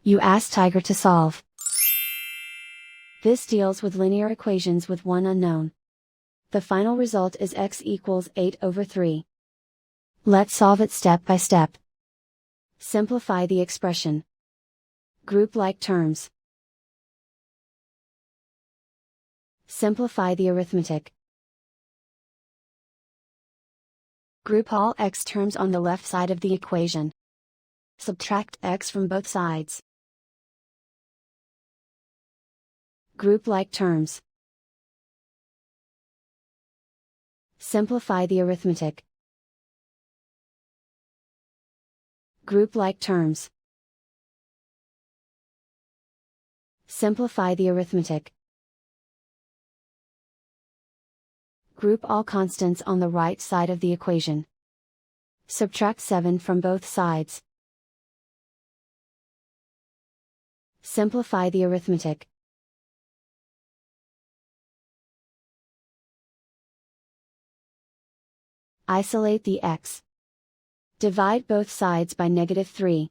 You ask Tiger to solve. This deals with linear equations with one unknown. The final result is x equals 8/3. Let's solve it step by step. Simplify the expression. Group like terms. Simplify the arithmetic. Group all x terms on the left side of the equation. Subtract x from both sides. Group like terms. Simplify the arithmetic. Group like terms. Simplify the arithmetic. Group all constants on the right side of the equation. Subtract 7 from both sides. Simplify the arithmetic. Isolate the x. Divide both sides by -3.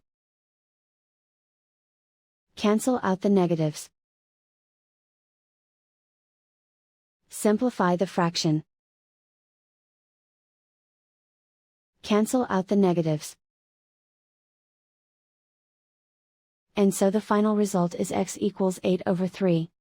Cancel out the negatives. Simplify the fraction. Cancel out the negatives. And so the final result is x equals 8/3.